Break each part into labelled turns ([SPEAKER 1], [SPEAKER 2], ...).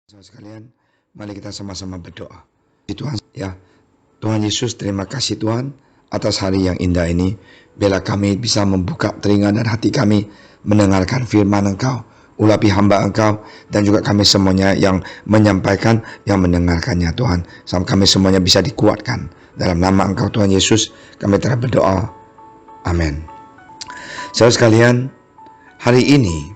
[SPEAKER 1] Saudara sekalian, mari kita sama-sama berdoa. Tuhan, ya, Tuhan Yesus, terima kasih Tuhan atas hari yang indah ini. Bila kami bisa membuka telinga dan hati kami mendengarkan firman Engkau, urapi hamba Engkau, dan juga kami semuanya yang menyampaikan, yang mendengarkannya Tuhan. Sampai kami semuanya bisa dikuatkan. Dalam nama Engkau Tuhan Yesus, kami telah berdoa. Amin. Saudara sekalian, hari ini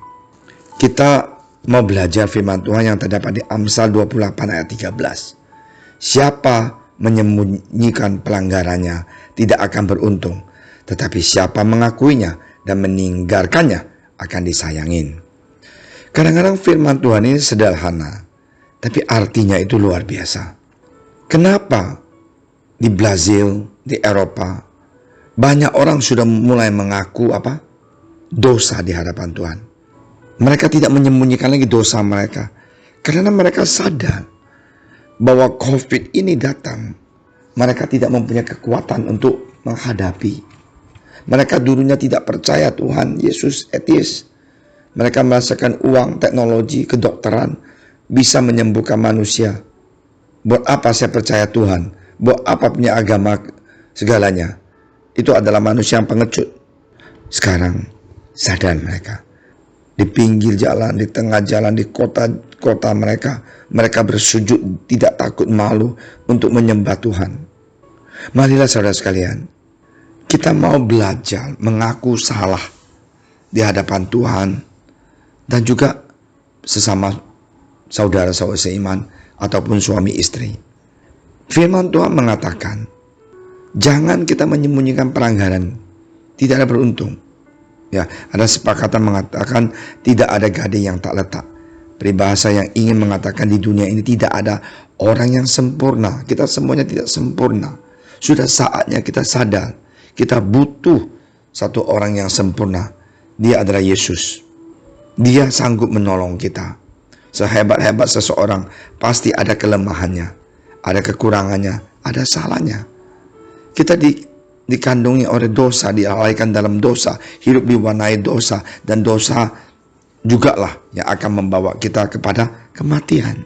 [SPEAKER 1] kita mau belajar firman Tuhan yang terdapat di Amsal 28 ayat 13. Siapa menyembunyikan pelanggarannya tidak akan beruntung, tetapi siapa mengakuinya dan meninggalkannya akan disayangin. Kadang-kadang firman Tuhan ini sederhana, tapi artinya itu luar biasa. Kenapa di Brazil, di Eropa, banyak orang sudah mulai mengaku dosa di hadapan Tuhan. Mereka tidak menyembunyikan lagi dosa mereka, karena mereka sadar bahwa COVID ini datang. Mereka tidak mempunyai kekuatan untuk menghadapi. Mereka dulunya tidak percaya Tuhan Yesus etis. Mereka merasakan uang, teknologi, kedokteran bisa menyembuhkan manusia. Buat apa saya percaya Tuhan? Buat apa punya agama segalanya? Itu adalah manusia yang pengecut. Sekarang sadar mereka. Di pinggir jalan, di tengah jalan, di kota mereka bersujud tidak takut malu untuk menyembah Tuhan. Marilah saudara sekalian, kita mau belajar mengaku salah di hadapan Tuhan dan juga sesama saudara-saudara seiman ataupun suami istri. Firman Tuhan mengatakan, jangan kita menyembunyikan pelanggaran, tidak ada beruntung. Ya, ada sepakatan mengatakan tidak ada gading yang tak letak. Peribahasa yang ingin mengatakan di dunia ini tidak ada orang yang sempurna. Kita semuanya tidak sempurna. Sudah saatnya kita sadar, kita butuh satu orang yang sempurna. Dia adalah Yesus. Dia sanggup menolong kita. Sehebat-hebat seseorang, pasti ada kelemahannya, ada kekurangannya, ada salahnya. Kita dikandungi oleh dosa, dilalaikan dalam dosa, hidup diwarnai dosa, dan dosa jugalah yang akan membawa kita kepada kematian.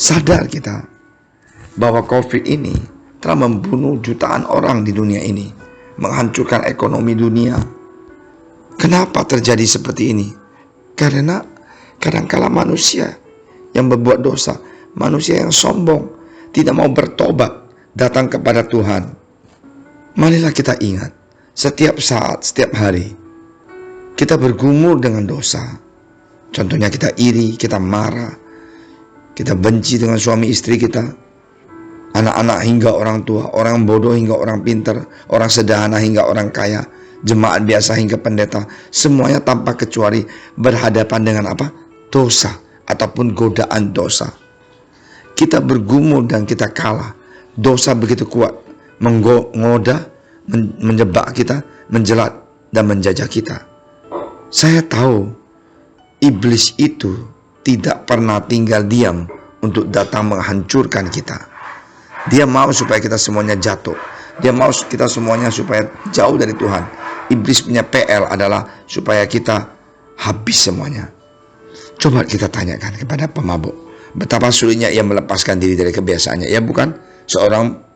[SPEAKER 1] Sadar kita bahwa COVID ini telah membunuh jutaan orang di dunia ini, menghancurkan ekonomi dunia. Kenapa terjadi seperti ini? Karena kadangkala manusia yang berbuat dosa, manusia yang sombong, tidak mau bertobat, datang kepada Tuhan. Marilah kita ingat, setiap saat, setiap hari, kita bergumul dengan dosa. Contohnya kita iri, kita marah, kita benci dengan suami istri kita, anak-anak hingga orang tua, orang bodoh hingga orang pintar, orang sederhana hingga orang kaya, jemaat biasa hingga pendeta, semuanya tanpa kecuali berhadapan dengan dosa ataupun godaan dosa. Kita bergumul dan kita kalah. Dosa begitu kuat, menggoda, menjebak kita, menjelat dan menjajah kita. Saya tahu iblis itu tidak pernah tinggal diam untuk datang menghancurkan kita. Dia mau supaya kita semuanya jatuh. Dia mau kita semuanya supaya jauh dari Tuhan. Iblis punya PL adalah supaya kita habis semuanya. Coba kita tanyakan kepada pemabuk, betapa sulitnya ia melepaskan diri dari kebiasaannya. Ia bukan seorang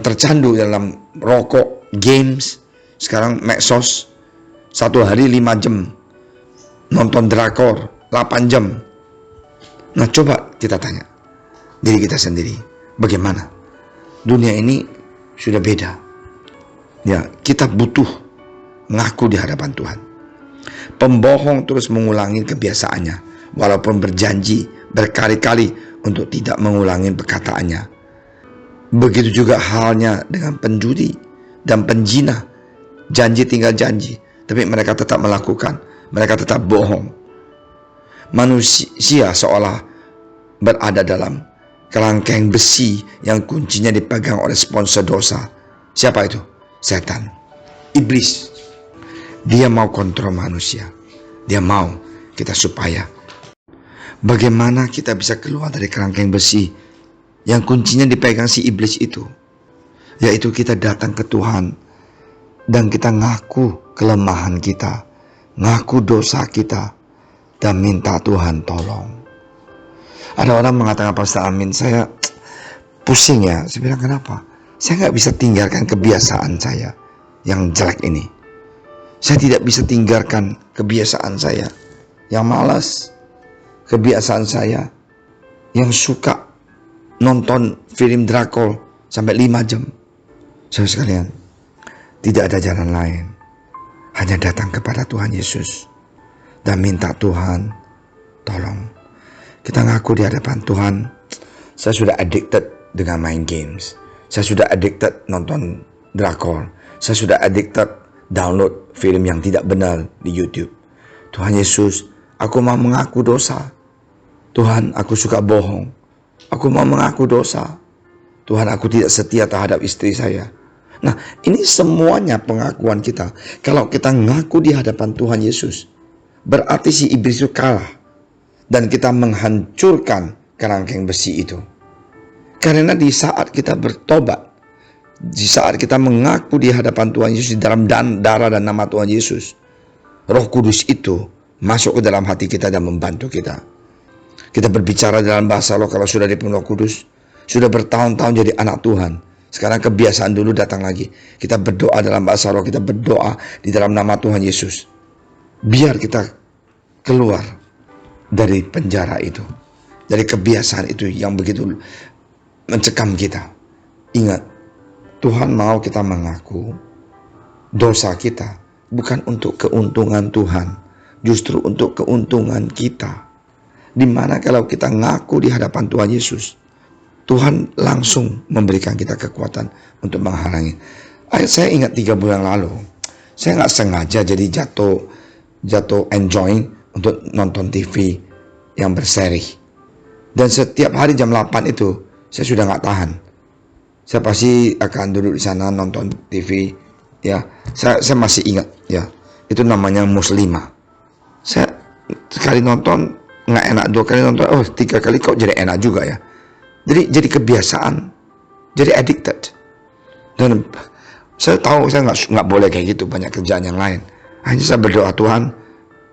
[SPEAKER 1] tercandu dalam rokok, games, sekarang medsos, satu hari 5 jam, nonton drakor 8 jam. Nah, coba kita tanya diri kita sendiri, bagaimana? Dunia ini sudah beda. Ya, kita butuh ngaku di hadapan Tuhan. Pembohong terus mengulangi kebiasaannya, walaupun berjanji berkali-kali untuk tidak mengulangi perkataannya. Begitu juga halnya dengan penjudi dan penjina. Janji tinggal janji, tapi mereka tetap melakukan, mereka tetap bohong. Manusia seolah berada dalam kerangkeng besi yang kuncinya dipegang oleh sponsor dosa. Siapa itu? Setan, iblis. Dia mau kontrol manusia. Dia mau kita supaya bagaimana kita bisa keluar dari kerangkeng besi yang kuncinya dipegang si iblis itu, yaitu kita datang ke Tuhan dan kita ngaku kelemahan kita, ngaku dosa kita, dan minta Tuhan tolong. Ada orang mengatakan, Pastor Amin, saya pusing ya. Saya bilang, kenapa? Saya nggak bisa tinggalkan kebiasaan saya yang jelek ini. Saya tidak bisa tinggalkan kebiasaan saya yang malas, kebiasaan saya yang suka nonton film drakor sampai 5 jam. Saudara sekalian, tidak ada jalan lain, hanya datang kepada Tuhan Yesus dan minta Tuhan tolong. Kita ngaku di hadapan Tuhan, saya sudah addicted dengan main games, saya sudah addicted nonton drakor, saya sudah addicted download film yang tidak benar di YouTube. Tuhan Yesus, aku mau mengaku dosa. Tuhan, aku suka bohong. Aku mau mengaku dosa. Tuhan, aku tidak setia terhadap istri saya. Nah, ini semuanya pengakuan kita. Kalau kita ngaku di hadapan Tuhan Yesus, berarti si iblis itu kalah. Dan kita menghancurkan kerangkeng besi itu. Karena di saat kita bertobat, di saat kita mengaku di hadapan Tuhan Yesus di dalam darah dan nama Tuhan Yesus, Roh Kudus itu masuk ke dalam hati kita dan membantu kita. Kita berbicara dalam bahasa roh kalau sudah dipenuhi Roh Kudus, sudah bertahun-tahun jadi anak Tuhan. Sekarang kebiasaan dulu datang lagi. Kita berdoa dalam bahasa roh, kita berdoa di dalam nama Tuhan Yesus. Biar kita keluar dari penjara itu, dari kebiasaan itu yang begitu mencekam kita. Ingat, Tuhan mau kita mengaku dosa kita bukan untuk keuntungan Tuhan, justru untuk keuntungan kita. Dimana kalau kita ngaku di hadapan Tuhan Yesus, Tuhan langsung memberikan kita kekuatan untuk menghalangi. Saya ingat 3 bulan lalu, saya nggak sengaja jadi jatuh enjoy untuk nonton TV yang berseri. Dan setiap hari jam 8 itu saya sudah nggak tahan. Saya pasti akan duduk di sana nonton TV, ya. Saya masih ingat, ya. Itu namanya Muslimah. Saya sekali nonton nggak enak, 2 kali nonton, 3 kali kok jadi enak juga ya. Jadi kebiasaan, jadi addicted. Dan saya tahu saya nggak boleh kayak gitu, banyak kerjaan yang lain. Hanya saya berdoa, Tuhan,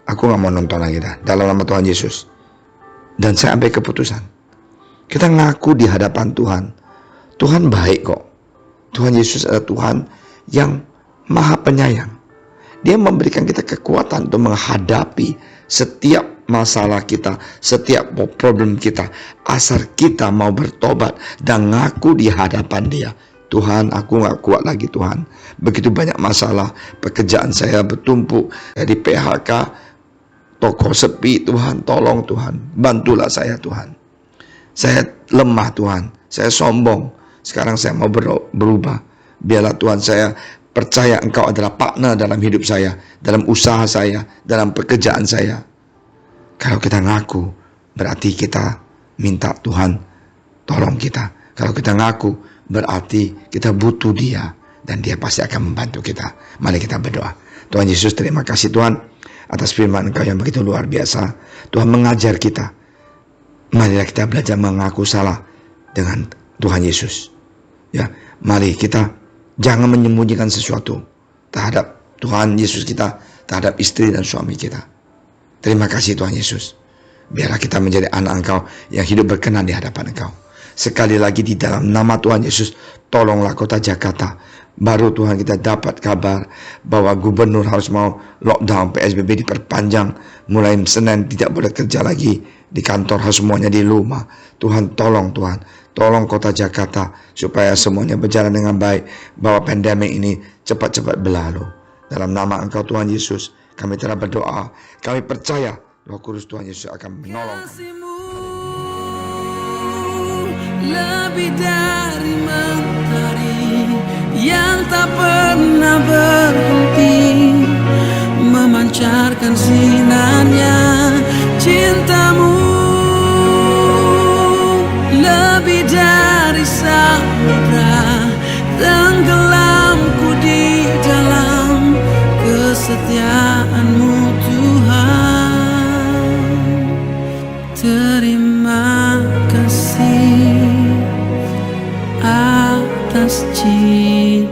[SPEAKER 1] aku nggak mau nonton lagi dah, dalam nama Tuhan Yesus. Dan saya ambil keputusan. Kita ngaku di hadapan Tuhan. Tuhan baik kok. Tuhan Yesus adalah Tuhan yang Maha Penyayang. Dia memberikan kita kekuatan untuk menghadapi setiap masalah kita, setiap problem kita, asal kita mau bertobat dan ngaku di hadapan Dia. Tuhan, aku gak kuat lagi Tuhan. Begitu banyak masalah, pekerjaan saya bertumpuk, di PHK, toko sepi, Tuhan tolong Tuhan, bantulah saya Tuhan. Saya lemah Tuhan, saya sombong. Sekarang saya mau berubah. Biarlah Tuhan, saya percaya Engkau adalah partner dalam hidup saya, dalam usaha saya, dalam pekerjaan saya. Kalau kita ngaku, berarti kita minta Tuhan tolong kita. Kalau kita ngaku, berarti kita butuh Dia, dan Dia pasti akan membantu kita. Mari kita berdoa. Tuhan Yesus, terima kasih Tuhan atas firman Engkau yang begitu luar biasa. Tuhan mengajar kita. Marilah kita belajar mengaku salah dengan Tuhan Yesus. Ya, mari kita jangan menyembunyikan sesuatu terhadap Tuhan Yesus kita, terhadap istri dan suami kita. Terima kasih Tuhan Yesus. Biarlah kita menjadi anak Engkau yang hidup berkenan di hadapan Engkau. Sekali lagi di dalam nama Tuhan Yesus, tolonglah kota Jakarta. Baru Tuhan kita dapat kabar bahwa gubernur harus mau lockdown, PSBB diperpanjang. Mulai Senin tidak boleh kerja lagi di kantor, harus semuanya di rumah. Tuhan tolong Tuhan. Tolong kota Jakarta supaya semuanya berjalan dengan baik. Bahwa pandemi ini cepat-cepat berlalu. Dalam nama Engkau Tuhan Yesus, kami telah berdoa. Kami percaya Roh Kudus Tuhan Yesus akan menolong kami.
[SPEAKER 2] Lebih dari mentari yang tak pernah berhenti, memancarkan sinarnya cintamu. Lebih dari samudra, tenggelamku di dalam kesetiaan-Mu Tuhan. Terima kasih atas cintamu.